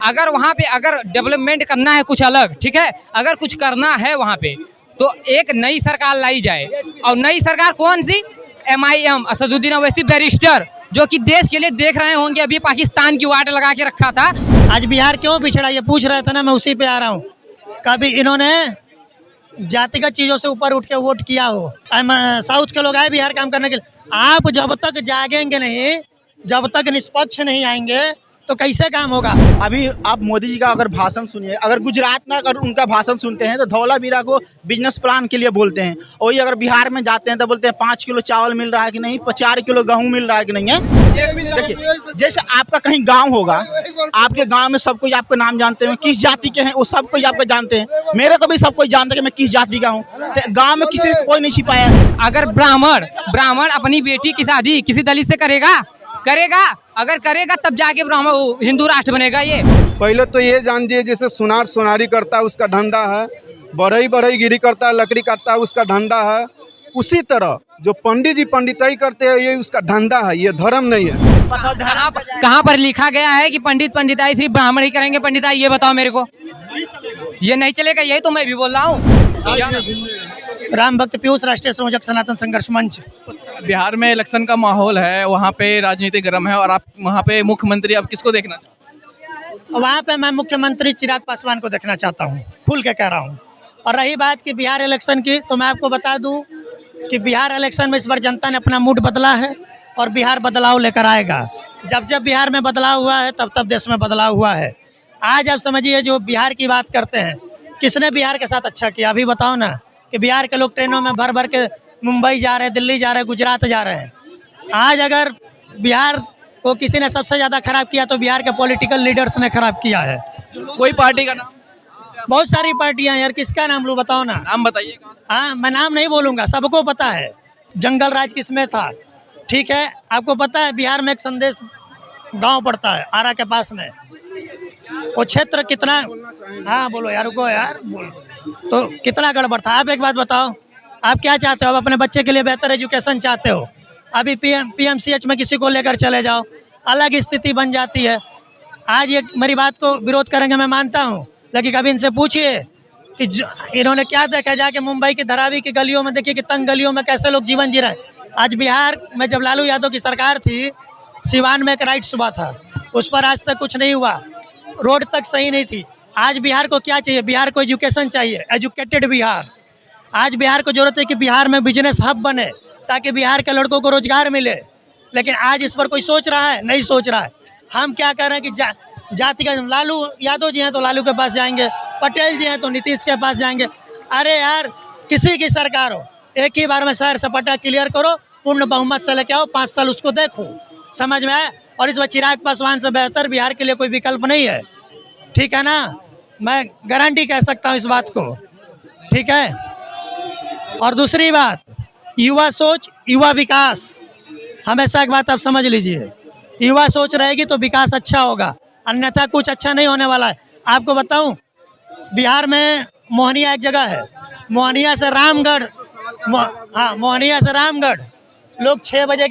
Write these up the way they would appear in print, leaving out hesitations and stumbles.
अगर वहाँ पे अगर डेवलपमेंट करना है कुछ अलग, ठीक है, अगर कुछ करना है वहाँ पे तो एक नई सरकार लाई जाए। और नई सरकार कौन सी? MIM, असदुद्दीन ओवैसी बैरिस्टर, जो कि देश के लिए देख रहे होंगे, अभी पाकिस्तान की वाट लगा के रखा था। आज बिहार क्यों पिछड़ा, ये पूछ रहे थे ना, मैं उसी पे आ रहा हूँ। कभी इन्होंने जातिगत चीज़ों से ऊपर उठ के वोट किया हो? साउथ के लोग आए बिहार काम करने के लिए। आप जब तक जागेंगे नहीं, जब तक निष्पक्ष नहीं आएंगे तो कैसे काम होगा? अभी आप मोदी जी का अगर भाषण सुनिए, अगर गुजरात में अगर उनका भाषण सुनते हैं तो धौलावीरा को बिजनेस प्लान के लिए बोलते हैं, और ये अगर बिहार में जाते हैं तो बोलते हैं 5 किलो चावल मिल रहा है कि नहीं, 4 किलो गेहूँ मिल रहा है कि नहीं है। देखिए, जैसे आपका कहीं गांव होगा, आपके गांव में सब कोई आपका नाम जानते हैं, किस जाति के हैं वो सब कोई आपको जानते हैं। मेरे को भी सब कोई जानता है कि मैं किस जाति का हूँ। तो गाँव में किसी को कोई नहीं छिपाया। अगर ब्राह्मण अपनी बेटी की शादी किसी दलित से करेगा? अगर करेगा तब जाके ब्राह्मण हिंदू राष्ट्र बनेगा। ये पहले तो ये जान दिए, जैसे सुनारी करता है उसका धंधा है, बढ़ई गिरी करता है, लकड़ी काटता है उसका धंधा है, उसी तरह जो पंडित जी पंडिताई करते हैं ये उसका धंधा है, ये धर्म नहीं है। कहाँ पर लिखा गया है कि पंडिताई सिर्फ ब्राह्मण ही करेंगे पंडिताई? ये बताओ मेरे को। ये नहीं चलेगा, यही तो मैं भी बोल रहा हूँ। राम भक्त पीयूष, राष्ट्रीय संयोजक सनातन संघर्ष मंच। बिहार में इलेक्शन का माहौल है, वहाँ पे राजनीति गर्म है, और आप वहाँ पे मुख्यमंत्री आप किसको देखना चाहते हैं? वहाँ पे मैं मुख्यमंत्री चिराग पासवान को देखना चाहता हूँ, खुल के कह रहा हूँ। और रही बात कि बिहार इलेक्शन की, तो मैं आपको बता दूँ कि बिहार इलेक्शन में इस बार जनता ने अपना मूड बदला है और बिहार बदलाव लेकर आएगा। जब बिहार में बदलाव हुआ है तब देश में बदलाव हुआ है। आज आप समझिए, जो बिहार की बात करते हैं, किसने बिहार के साथ अच्छा किया? अभी बताओ ना कि बिहार के लोग ट्रेनों में भर के मुंबई जा रहे हैं, दिल्ली जा रहे हैं, गुजरात जा रहे हैं। आज अगर बिहार को किसी ने सबसे ज़्यादा खराब किया तो बिहार के पॉलिटिकल लीडर्स ने खराब किया है। कोई पार्टी का नाम? बहुत सारी पार्टियां यार, किसका नाम लूँ बताओ ना। नाम बताइए। हाँ, मैं नाम नहीं बोलूँगा, सबको पता है जंगल राज किसमें था। ठीक है, आपको पता है बिहार में एक संदेश गांव पड़ता है आरा के पास में, वो क्षेत्र कितना, हाँ बोलो यार, रुको यार, बोलो तो कितना गड़बड़ था। आप एक बात बताओ, आप क्या चाहते हो? आप अपने बच्चे के लिए बेहतर एजुकेशन चाहते हो, अभी PMCH में किसी को लेकर चले जाओ, अलग स्थिति बन जाती है। आज ये मेरी बात को विरोध करेंगे, मैं मानता हूँ, लेकिन कभी इनसे पूछिए कि इन्होंने क्या देखा, जाके मुंबई की धारावी की गलियों में देखिए कि तंग गलियों में कैसे लोग जीवन जी रहे हैं। आज बिहार में जब लालू यादव की सरकार थी, सिवान में एक राइट सुबह था, उस पर आज तक कुछ नहीं हुआ, रोड तक सही नहीं थी। आज बिहार को क्या चाहिए? बिहार को एजुकेशन चाहिए, एजुकेटेड बिहार। आज बिहार को जरूरत है कि बिहार में बिजनेस हब बने ताकि बिहार के लड़कों को रोजगार मिले। लेकिन आज इस पर कोई सोच रहा है? नहीं सोच रहा है। हम क्या कर रहे हैं कि जाति का, लालू यादव जी हैं तो लालू के पास जाएंगे, पटेल जी हैं तो नीतीश के पास जाएंगे। अरे यार, किसी की सरकार हो, एक ही बार में शहर सपाटा क्लियर करो, पूर्ण बहुमत से लेके आओ, 5 साल उसको देखो, समझ में आए। और इस बार चिराग पासवान से बेहतर बिहार के लिए कोई विकल्प नहीं है, ठीक है ना? मैं गारंटी कह सकता हूँ इस बात को, ठीक है। और दूसरी बात, युवा सोच, युवा विकास। हमेशा एक बात आप समझ लीजिए, युवा सोच रहेगी तो विकास अच्छा होगा, अन्यथा कुछ अच्छा नहीं होने वाला है। आपको बताऊं, बिहार में मोहनिया एक जगह है, मोहनिया से रामगढ़, मोहनिया से रामगढ़ लोग 6 बजे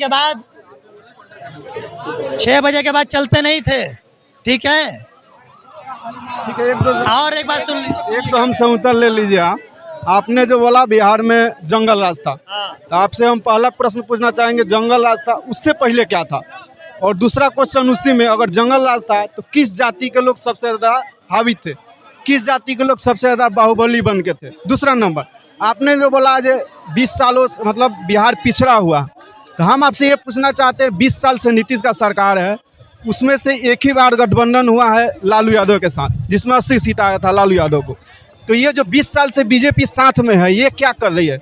के बाद चलते नहीं थे, ठीक है। और एक बात सुन, एक तो हमसे उत्तर ले लीजिए। आपने जो बोला बिहार में जंगल राज था, तो आपसे हम पहला प्रश्न पूछना चाहेंगे, जंगल राज था उससे पहले क्या था? और दूसरा क्वेश्चन उसी में, अगर जंगल राज था तो किस जाति के लोग सबसे ज़्यादा हावी थे, किस जाति के लोग सबसे ज़्यादा बाहुबली बन के थे? दूसरा नंबर, आपने जो बोला आज 20 सालों से मतलब बिहार पिछड़ा हुआ, तो हम आपसे ये पूछना चाहते हैं, 20 साल से नीतीश का सरकार है, उसमें से एक ही बार गठबंधन हुआ है लालू यादव के साथ, जिसमें 80 सीट आया था लालू यादव को। तो ये जो 20 साल से बीजेपी साथ में है, ये क्या कर रही है?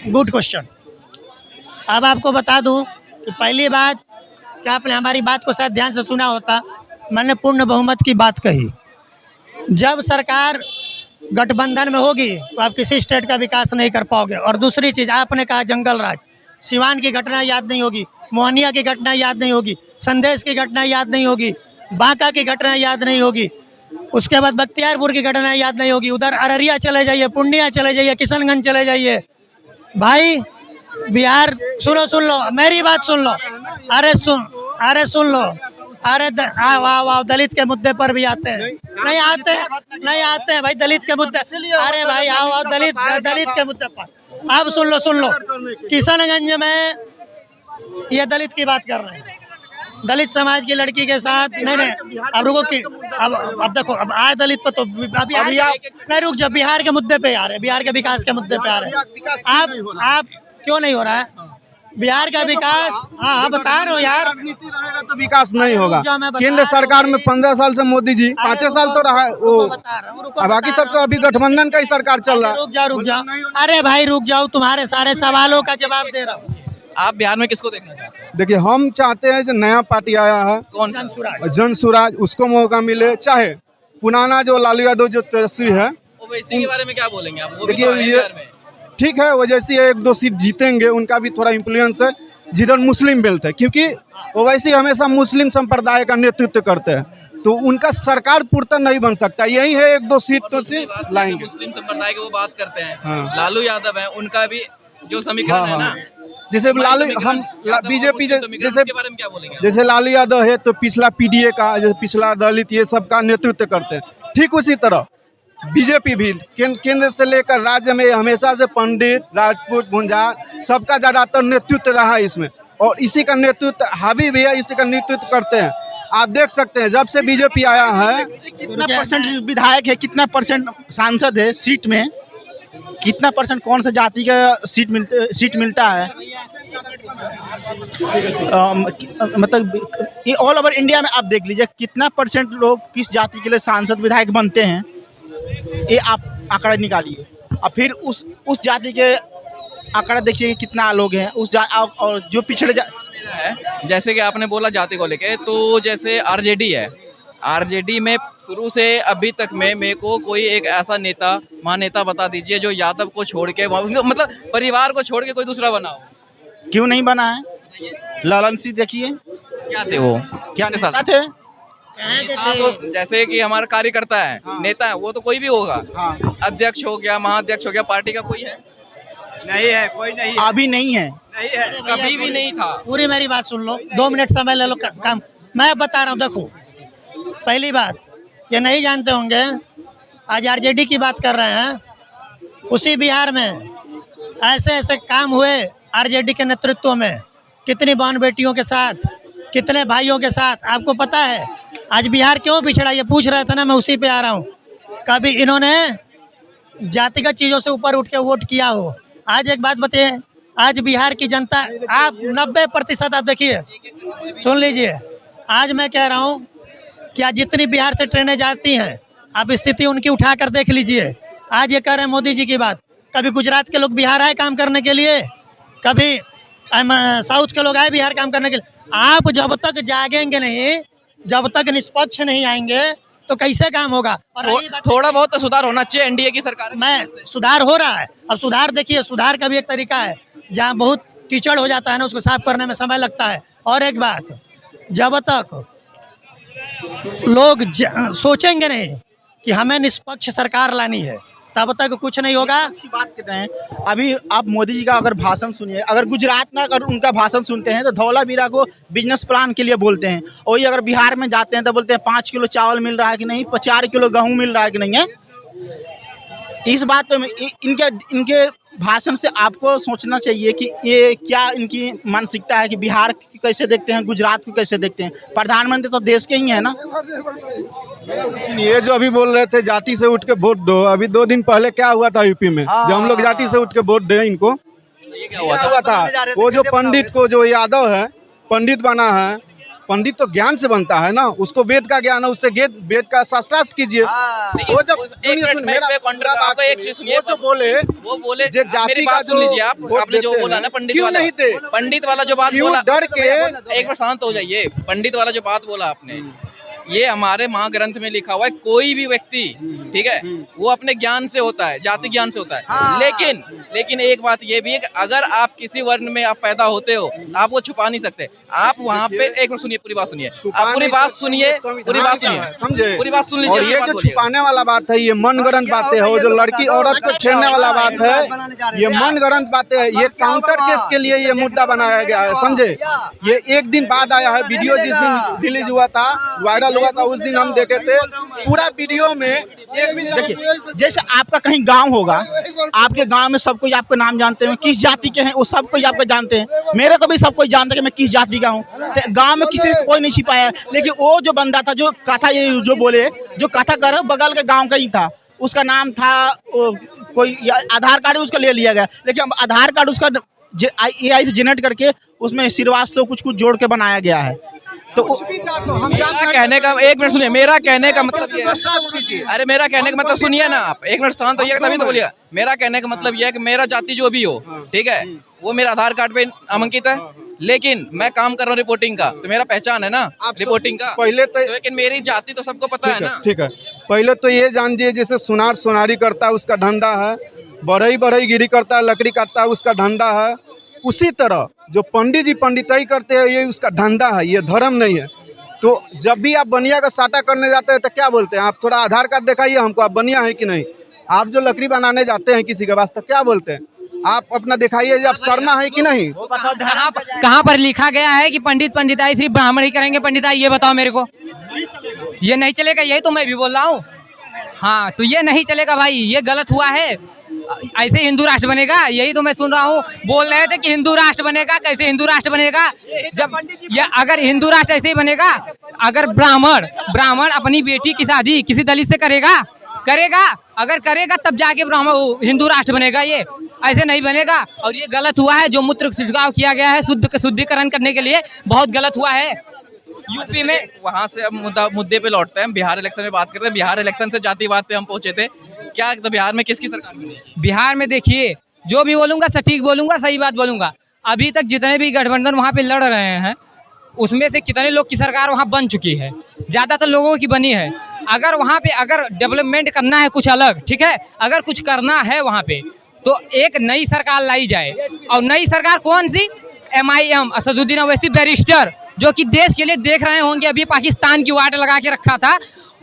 Good question. अब आपको बता दूं कि पहली बात, क्या आपने हमारी बात को शायद ध्यान से सुना होता, मैंने पूर्ण बहुमत की बात कही। जब सरकार गठबंधन में होगी तो आप किसी स्टेट का विकास नहीं कर पाओगे। और दूसरी चीज़, आपने कहा जंगल राज, सिवान की घटना याद नहीं होगी, मोहनिया की घटना याद नहीं होगी, संदेश की घटना याद नहीं होगी, बांका की घटना याद नहीं होगी, उसके बाद बख्तियारपुर की घटना याद नहीं होगी, उधर अररिया चले जाइए, पूर्णिया चले जाइए, किशनगंज चले जाइए। भाई बिहार, सुन लो मेरी बात सुन लो, अरे सुन लो, अरे आओ आओ आओ, दलित के मुद्दे पर भी आते हैं। नहीं आते हैं भाई दलित के मुद्दे। अरे भाई आओ आओ, दलित के मुद्दे पर। अब सुन लो, किशनगंज में ये दलित की बात कर रहे हैं, दलित समाज की लड़की के साथ। नहीं अब रुको कि अब देखो, अब आए दलित पर तो बिहार नहीं, रुक जाओ, बिहार के मुद्दे पे आ रहे हैं, बिहार के विकास के मुद्दे पे आ रहे हैं। आप क्यों नहीं हो रहा है बिहार का विकास? हाँ बता रहे हो यार, राजनीति रहेगा तो विकास नहीं होगा। रुक जाओ, मैं बता केंद्र रहा हूँ। सरकार में 15 साल से मोदी जी, 5 साल तो रहा है वो, बता रहा हूँ, अब बाकी सब तो अभी गठबंधन का ही सरकार चल रहा है। रुक जाओ। अरे भाई रुक जाओ, तुम्हारे सारे सवालों का जवाब दे रहा हूँ। आप बिहार में किसको देखना चाहते हैं? देखिए, हम चाहते हैं जो नया पार्टी आया है कौन सा? जन स्वराज, उसको मौका मिले। चाहे पुराना जो लालू यादव जो तेजस्वी है, ओवैसी के बारे में क्या बोलेंगे आप? वो भी देखिए तो है ये बिहार में। ठीक है, ओवैसी 1-2 सीट जीतेंगे, उनका भी थोड़ा इन्फ्लुएंस है जिधर मुस्लिम बेल्ट है, क्योंकि ओवैसी हमेशा मुस्लिम संप्रदाय का नेतृत्व करते हैं, तो उनका सरकार पूर्ता नहीं बन सकता। यही है 1-2 सीट तो सिर्फ लाएंगे। मुस्लिम संप्रदाय की वो बात करते हैं, हाँ। लालू यादव है, उनका भी जो समीकरण है ना, जैसे लालू, हम बीजेपी जैसे के बारे में क्या बोलेंगे? जैसे लालू यादव है तो पिछला पीडीए का, जैसे पिछला दलित, ये सब का नेतृत्व करते हैं, ठीक उसी तरह बीजेपी भी केंद्र से लेकर राज्य में हमेशा से पंडित, राजपूत, मुंजार सबका ज्यादातर नेतृत्व रहा है इसमें, और इसी का नेतृत्व हावी भी है, इसी का नेतृत्व करते हैं। आप देख सकते हैं जब से बीजेपी आया है, कितना परसेंट विधायक है, कितना परसेंट सांसद है सीट में, कितना परसेंट कौन सा जाति का सीट मिलता है, मतलब ये ऑल ओवर इंडिया में आप देख लीजिए कितना परसेंट लोग किस जाति के लिए सांसद विधायक बनते हैं, ये आप आंकड़ा निकालिए। और फिर उस जाति के आंकड़ा देखिए कि कितना लोग हैं और जो पिछड़े है। जैसे कि आपने बोला जाति को लेके, तो जैसे आरजेडी है, आरजेडी में शुरू से अभी तक में मेरे को कोई एक ऐसा नेता, महानेता बता दीजिए जो यादव को छोड़ के, मतलब परिवार को छोड़ के कोई दूसरा बना हो। क्यों नहीं बना है? ललन सिंह देखिए, क्या थे वो, क्या नेता नेता थे? हाँ, तो जैसे कि हमारा कार्यकर्ता है, नेता है, वो तो कोई भी होगा। हाँ। अध्यक्ष हो गया, महाअध्यक्ष हो गया, पार्टी का कोई है? नहीं है, कोई नहीं अभी नहीं है, कभी भी नहीं था। पूरी मेरी बात सुन लो, 2 मिनट समय ले लो, काम मैं बता रहा हूँ। देखो, पहली बात ये नहीं जानते होंगे, आज आरजेडी की बात कर रहे हैं, उसी बिहार में ऐसे ऐसे काम हुए आरजेडी के नेतृत्व में, कितनी बहन बेटियों के साथ, कितने भाइयों के साथ। आपको पता है आज बिहार क्यों पिछड़ा? ये पूछ रहे थे ना, मैं उसी पे आ रहा हूँ। कभी इन्होंने जातिगत चीज़ों से ऊपर उठ के वोट किया हो? आज एक बात बताइए, आज बिहार की जनता, आप 90% आप देखिए, सुन लीजिए, आज मैं कह रहा हूँ कि आज जितनी बिहार से ट्रेनें जाती हैं, आप स्थिति उनकी उठा कर देख लीजिए। आज ये कह रहे हैं मोदी जी की बात, कभी गुजरात के लोग बिहार आए काम करने के लिए, कभी साउथ के लोग आए बिहार काम करने के लिए। आप जब तक जागेंगे नहीं, जब तक निष्पक्ष नहीं आएंगे, तो कैसे काम होगा? और थोड़ा बहुत तो सुधार होना चाहिए एनडीए की सरकार में। सुधार हो रहा है। अब सुधार देखिए, सुधार का भी एक तरीका है, जहाँ बहुत कीचड़ हो जाता है ना, उसको साफ करने में समय लगता है। और एक बात, जब तक लोग सोचेंगे नहीं कि हमें निष्पक्ष सरकार लानी है, तब तक कुछ नहीं होगा। अच्छी बात कहते हैं। अभी आप मोदी जी का अगर भाषण सुनिए, अगर गुजरात में अगर उनका भाषण सुनते हैं तो धौलावीरा को बिजनेस प्लान के लिए बोलते हैं, वही अगर बिहार में जाते हैं तो बोलते हैं 5 किलो चावल मिल रहा है कि नहीं, 4 किलो गेहूँ मिल रहा है कि नहीं है। इस बात पे इनके भाषण से आपको सोचना चाहिए कि ये क्या इनकी मानसिकता है कि बिहार की कैसे देखते हैं, गुजरात को कैसे देखते हैं। प्रधानमंत्री तो देश के ही है ना। ये जो अभी बोल रहे थे जाति से उठ के वोट दो, अभी 2 दिन पहले क्या हुआ था यूपी में, जब हम लोग जाति से उठ के वोट दे इनको, ये क्या हुआ था? वो जो पंडित को, जो यादव है पंडित बना है, पंडित तो ज्ञान से बनता है ना, उसको वेद का ज्ञान है, उससे वेद का शास्त्रार्थ कीजिए। वो जब वो बोले जाति का सुन लीजिए, आपने जो बोला ना पंडित वाला, पंडित वाला जो बात बोला, डर के एक बार शांत हो जाइए। पंडित वाला जो बात बोला आपने, ये हमारे महाग्रंथ में लिखा हुआ है, कोई भी व्यक्ति, ठीक है, वो अपने ज्ञान से होता है, जाति ज्ञान से होता है। लेकिन एक बात ये भी है कि अगर आप किसी वर्ण में आप पैदा होते हो, आप वो छुपा नहीं सकते। आप वहाँ पे एक मिनट सुनिए, पूरी बात सुनिए, आप पूरी बात सुनिए, समझे, पूरी बात सुन लीजिए। और ये जो छुपाने वाला बात है, ये मनगढ़ंत बातें है। जो लड़की औरत को छेड़ने वाला बात है, ये मनगढ़ंत बातें है। ये काउंटर केस के लिए ये मुद्दा बनाया गया है, समझे। ये एक दिन बाद आया है वीडियो, जिस दिन रिलीज हुआ था, वायरल हुआ था, उस दिन हम देखे थे पूरा वीडियो में। एक भी देखिए, जैसे आपका कहीं गांव होगा, आपके गांव में सब कोई आपका नाम जानते हैं, किस जाति के हैं वो सब कोई आपको जानते हैं। मेरे को भी सब कोई जानते हैं कि मैं किस जाति का हूँ। तो गांव में किसी को कोई नहीं छिपाया। लेकिन वो जो बंदा था जो कथा, ये जो बोले, जो कथा कर बगल के गाँव का ही था, उसका नाम था कोई, आधार कार्ड उसका ले लिया गया। लेकिन आधार कार्ड उसका AI से जनरेट करके उसमें श्रीवास्तव कुछ जोड़ के बनाया गया है। तो मेरा कहने का, एक मिनट सुनिए, मेरा कहने का मतलब ये है, अरे मेरा कहने का मतलब सुनिए ना आप, एक मिनट शांत होइएगा तभी तो बोलिएगा। मेरा कहने का मतलब ये है कि मेरा जाति जो भी हो, ठीक है, वो मेरा आधार कार्ड पे नामांकित है, लेकिन मैं काम कर रहा हूँ रिपोर्टिंग का, तो मेरा पहचान है ना रिपोर्टिंग का। पहले तो लेकिन मेरी जाति तो सबको पता है ना। ठीक है, पहले तो ये जान दिए, जैसे सुनारी करता है उसका धंधा है, बढ़ई गिरी करता है, लकड़ी काटता है उसका धंधा है। उसी तरह जो पंडित जी पंडिताई करते हैं, ये उसका धंधा है, ये धर्म नहीं है। तो जब भी आप बनिया का साटा करने जाते हैं तो क्या बोलते हैं, आप थोड़ा आधार कार्ड दिखाइए हमको, आप बनिया है कि नहीं। आप जो लकड़ी बनाने जाते हैं किसी के वास्ते, क्या बोलते हैं, आप अपना दिखाइए आप शर्मा है कि नहीं। कहाँ पर लिखा गया है कि पंडित पंडिताई सिर्फ ब्राह्मण ही करेंगे पंडिताई, ये बताओ मेरे को। ये नहीं चलेगा, यही तो मैं भी बोल रहा हूँ। हाँ, तो ये नहीं चलेगा भाई, ये गलत हुआ है। ऐसे हिंदू राष्ट्र बनेगा, यही तो मैं सुन रहा हूँ। बोल रहे थे कि हिंदू राष्ट्र बनेगा, कैसे हिंदू राष्ट्र बनेगा जब या अगर हिंदू राष्ट्र ऐसे ही बनेगा, अगर ब्राह्मण अपनी बेटी की शादी किसी दलित से करेगा, अगर करेगा तब जाके ब्राह्मण हिंदू राष्ट्र बनेगा। ये ऐसे नहीं बनेगा। और ये गलत हुआ है जो मूत्र छिड़काव किया गया है शुद्धिकरण करने के लिए, बहुत गलत हुआ है यूपी में। वहाँ से अब मुद्दे पे लौटते हैं, बिहार इलेक्शन में बात करते हैं। बिहार इलेक्शन से जातिवाद पे हम पहुंचे थे, क्या तो बिहार में किसकी सरकार बनेगी? बिहार में देखिए, जो भी बोलूँगा सटीक बोलूँगा, सही बात बोलूँगा। अभी तक जितने भी गठबंधन वहाँ पे लड़ रहे हैं, उसमें से कितने लोग की सरकार वहाँ बन चुकी है, ज़्यादातर लोगों की बनी है। अगर वहाँ पे अगर डेवलपमेंट करना है कुछ अलग, ठीक है, अगर कुछ करना है वहाँ पे, तो एक नई सरकार लाई जाए। और नई सरकार कौन सी? MIM, असदुद्दीन ओवैसी बैरिस्टर, जो कि देश के लिए देख रहे होंगे, अभी पाकिस्तान की वाट लगा के रखा था,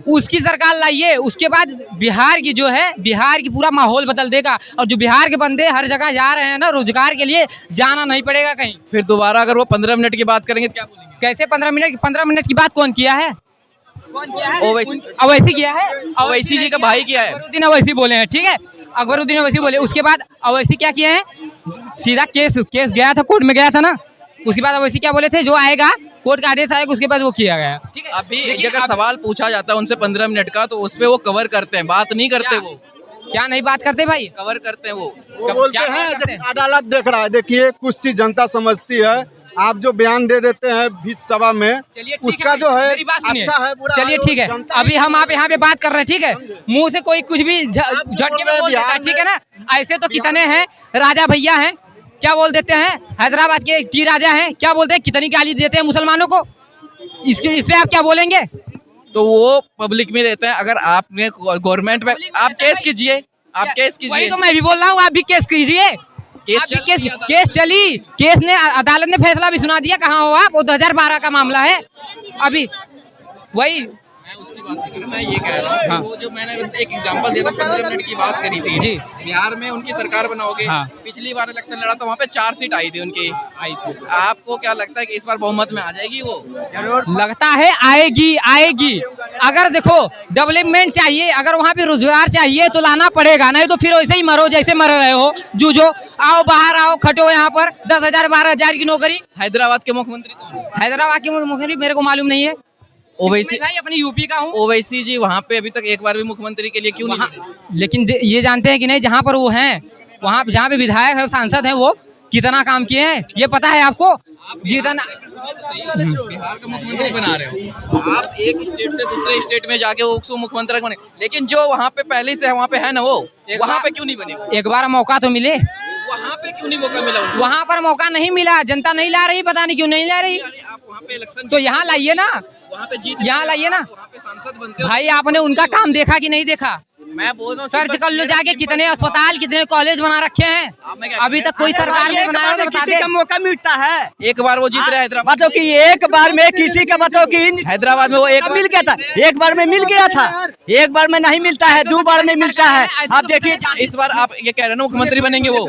उसकी सरकार लाइए। उसके बाद बिहार की जो है, बिहार की पूरा माहौल बदल देगा। और जो बिहार के बंदे हर जगह जा रहे हैं ना रोजगार के लिए, जाना नहीं पड़ेगा कहीं। फिर दोबारा अगर वो 15 मिनट की बात करेंगे तो क्या बोलेंगे? कैसे 15 मिनट की बात कौन किया है? ओवैसी किया है। ओवैसी जी का भाई किया है। अकबरुद्दीन ओवैसी बोले हैं, ठीक है, अकबरुद्दीन ओवैसी बोले। उसके बाद ओवैसी क्या किए हैं, सीधा केस गया था, कोर्ट में गया था ना। उसके बाद ओवैसी क्या बोले थे, जो आएगा कोर्ट का आदेश आएगा उसके बाद वो किया गया, ठीक है। अभी अगर सवाल पूछा जाता है उनसे 15 मिनट का, तो उसपे वो कवर करते हैं, बात नहीं करते। वो क्या नहीं बात करते भाई? कवर करते हैं वो बोलते हैं जब अदालत देख रहा है। देखिए, कुछ चीज जनता समझती है, आप जो बयान दे देते हैं बीच सभा में, उसका जो है अच्छा है बुरा। चलिए ठीक है, अभी हम आप यहाँ पे बात कर रहे हैं, ठीक है, मुंह से कोई कुछ भी झटके में बोल देता है, ठीक है ना। ऐसे तो कितने हैं राजा भैया हैं, क्या बोल देते हैं, हैदराबाद के टी राजा हैं, क्या बोलते हैं, कितनी गाली देते हैं मुसलमानों को। इस पे आप क्या बोलेंगे? तो वो पब्लिक में देते हैं। अगर आपने गवर्नमेंट पे आप केस कीजिए, आप केस कीजिए। वही तो मैं भी बोल रहा हूँ, आप भी केस कीजिए। केस चली, केस ने अदालत ने फैसला भी सुना दिया। कहाँ हो आप? वो 2012 का मामला है अभी। वही मैं उसकी बात नहीं कर रहा, मैं ये कह रहा हूँ। हाँ। वो जो मैंने बस एक एग्जांपल दिया था, 15 मिनट की बात करी थी जी। बिहार में उनकी सरकार बनाओगे। हाँ। पिछली बार इलेक्शन लड़ा तो वहाँ पे 4 सीट आई थी उनकी, आई थी। आपको क्या लगता है कि इस बार बहुमत में आ जाएगी? वो लगता है आएगी। अगर देखो डेवलपमेंट चाहिए, अगर वहाँ पे रोजगार चाहिए तो लाना पड़ेगा, नहीं तो फिर वैसे ही मरो जैसे मर रहे हो। जूझो, आओ बाहर आओ, खटो यहाँ पर 10,000 12,000 की नौकरी। हैदराबाद के मुख्यमंत्री कौन है? हैदराबाद के मुख्यमंत्री मेरे को मालूम नहीं है। ओवैसी भाई अपनी यूपी का हूँ। ओवैसी जी वहाँ पे अभी तक एक बार भी मुख्यमंत्री के लिए क्यों नहीं? लेकिन ये जानते हैं कि नहीं, जहाँ पर वो हैं, वहाँ जहाँ पे विधायक है, सांसद हैं, वो कितना काम किए हैं ये पता है आपको? जितना बिहार का मुख्यमंत्री बना रहे हो आप, एक स्टेट से दूसरे स्टेट में जाके वो मुख्यमंत्री बने, लेकिन जो वहाँ पे पहले से है वहाँ पे है ना, वो वहाँ पे क्यों नहीं बने? एक बार मौका तो मिले। वहाँ पे क्यों नहीं मौका मिला उनको? वहाँ पर मौका नहीं मिला, जनता नहीं ला रही, पता नहीं क्यों नहीं ला रही। आप वहाँ पे इलेक्शन तो यहाँ लाइए ना, वहाँ पे जीत यहाँ लाइए ना। वहाँ पे सांसद बनते हो। भाई आपने उनका काम देखा कि नहीं देखा? मैं बोल रहा हूँ सर्च कर लो जाके, कितने अस्पताल कितने कॉलेज बना रखे हैं। अभी तक कोई सरकार ने बनाया हो तो बता दे। मौका मिलता है। एक बार वो जीत रहे हैदराबाद। बताओ कि एक बार में किसी का बताओ कि हैदराबाद में वो एक मिल गया था, एक बार में मिल गया था, एक बार में नहीं मिलता है, 2 बार में मिलता है। आप देखिए इस बार आप ये कह रहे हैं ना मुख्यमंत्री बनेंगे वो।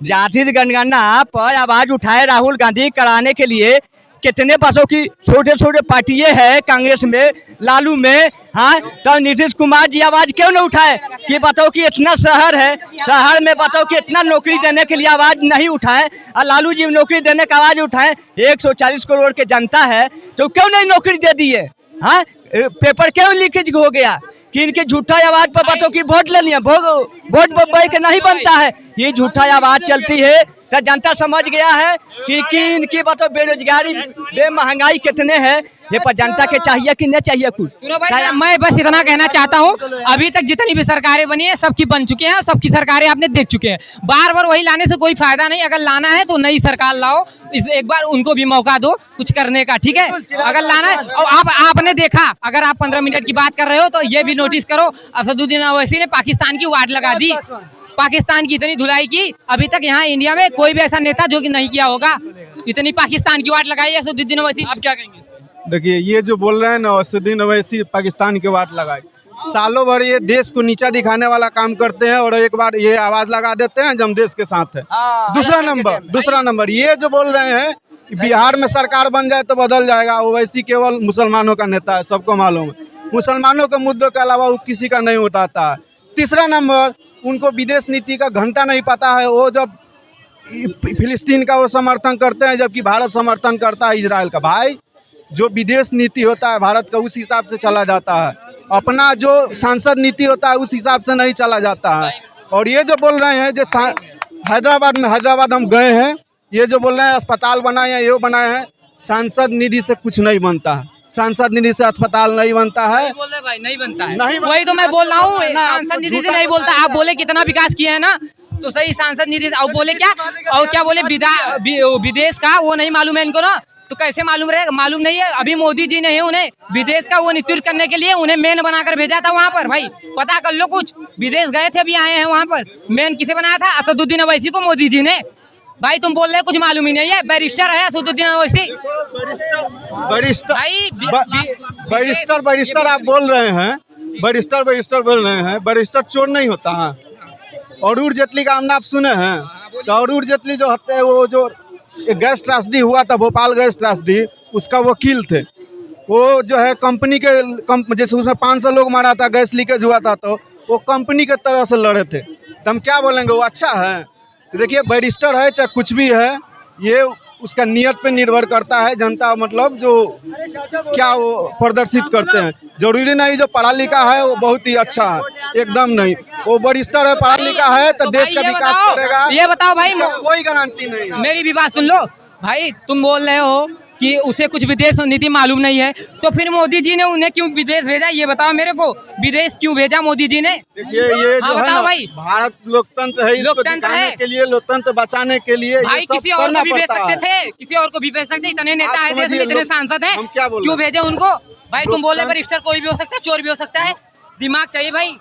जाति जनगणना पर आवाज उठाए राहुल गांधी कराने के लिए कितने बसों की छोटे छोटे पार्टियां हैं कांग्रेस में, लालू में, हाँ, तो नीतीश कुमार जी आवाज क्यों न उठाए कि बताओ कि इतना शहर है, शहर में बताओ कि इतना नौकरी देने के लिए आवाज नहीं उठाए, और लालू जी नौकरी देने का आवाज उठाए। 140 करोड़ की जनता है तो क्यों नहीं नौकरी दे दिए? हाँ, पेपर क्यों लीकेज हो गया कि इनके झूठा आवाज पर बताओ कि वोट ले लिया, वोट के नहीं बनता है, ये झूठा आवाज चलती है। तो जनता समझ गया है कि इनकी बताओ बेरोजगारी महंगाई कितने हैं, ये पर जनता के चाहिए कि नहीं चाहिए कुछ। सुनो भाई, मैं बस इतना कहना चाहता हूँ, अभी तक जितनी भी सरकारें बनी है सबकी बन चुके हैं, सबकी सरकारें आपने देख चुके हैं। बार बार वही लाने से कोई फायदा नहीं। अगर लाना है तो नई सरकार लाओ, एक बार उनको भी मौका दो कुछ करने का, ठीक है? अगर लाना है, और आपने देखा, अगर आप 15 मिनट की बात कर रहे हो तो ये भी नोटिस करो, असदुद्दीन ओवैसी ने पाकिस्तान की वाट लगा दी, पाकिस्तान की इतनी धुलाई की। अभी तक यहाँ इंडिया में कोई भी ऐसा नेता जो कि नहीं किया होगा, इतनी पाकिस्तान की वाट लगाई है असदुद्दीन ओवैसी। आप क्या कहेंगे? देखिए, ये जो बोल रहे हैं ना असदुद्दीन ओवैसी पाकिस्तान की वाट लगाई, सालों भर ये देश को नीचा दिखाने वाला काम करते हैं और एक बार ये आवाज लगा देते हैं जब हम देश के साथ है। दूसरा नंबर ये जो बोल रहे हैं बिहार में सरकार बन जाए तो बदल जाएगा, ओवैसी केवल मुसलमानों का नेता है, सबको मालूम है। मुसलमानों के मुद्दों के अलावा वो किसी का नहीं उठाता है। तीसरा नंबर, उनको विदेश नीति का घंटा नहीं पता है। वो जब फिलिस्तीन का वो समर्थन करते हैं जबकि भारत समर्थन करता है इजराइल का। भाई, जो विदेश नीति होता है भारत का उस हिसाब से चला जाता है, अपना जो सांसद नीति होता है उस हिसाब से नहीं चला जाता है। और ये जो बोल रहे हैं जो हैदराबाद हम गए हैं, ये जो बोल रहे हैं अस्पताल बनाए हैं, ये बनाए हैं, सांसद निधि से कुछ नहीं बनता है, सांसद निधि से अस्पताल नहीं बनता है। बोल रहे भाई नहीं बनता है, नहीं वही तो मैं बोल रहा हूँ, सांसद निधि से नहीं बोलता। आप बोले कितना विकास किया है ना, तो सही सांसद निधि से। और बोले क्या, और क्या बोले विदेश का वो नहीं मालूम है इनको ना, तो कैसे मालूम रहेगा? मालूम नहीं है। अभी मोदी जी ने उन्हें विदेश का वो नेतृत्व करने के लिए उन्हें मेन बनाकर भेजा था वहाँ पर। भाई पता कर लो कुछ, विदेश गए थे अभी आए हैं वहाँ पर। मेन किसे बनाया था? असदुद्दीन ओवैसी को मोदी जी ने। भाई तुम बोल रहे कुछ मालूम ही नहीं है, बैरिस्टर है असदुद्दीन ओवैसी। बैरिस्टर आप बोल रहे हैं, बैरिस्टर बोल रहे हैं, बैरिस्टर चोर नहीं होता है। अरुण जेटली का नाम आप सुने हैं? तो अरुण जेटली जो होते हैं, वो जो गैस त्रासदी हुआ था, भोपाल गैस त्रासदी, उसका वकील थे। वो जो है कंपनी के जैसे उसमें 500 लोग मारा था, गैस लीकेज हुआ था, तो वो कंपनी के तरह से लड़े थे। तो हम क्या बोलेंगे, वो अच्छा है? तो देखिए, बैरिस्टर है चाहे कुछ भी है, ये उसका नियत पे निर्भर करता है। जनता मतलब जो क्या वो प्रदर्शित करते हैं, जरूरी नहीं जो पढ़ा लिखा है वो बहुत ही अच्छा है, एकदम नहीं। वो बैरिस्टर है, पढ़ा लिखा है तो देश का विकास करेगा। ये बताओ भाई, कोई गारंटी नहीं है। मेरी भी बात सुन लो भाई, तुम बोल रहे हो कि उसे कुछ विदेश नीति मालूम नहीं है, तो फिर मोदी जी ने उन्हें क्यों विदेश भेजा? ये बताओ मेरे को, विदेश क्यों भेजा मोदी जी ने? देखिए, ये जो है ना, भाई, भारत लोकतंत्र है, इसको दिखाने के लिए, लोकतंत्र बचाने के लिए भाई किसी और को भी भेज सकते थे, किसी और को भी भेज सकते। इतने नेता है देश में, इतने सांसद है, क्यों भेजे उनको? भाई तुम बोले बैरिस्टर कोई भी हो सकता है, चोर भी हो सकता है, दिमाग चाहिए भाई।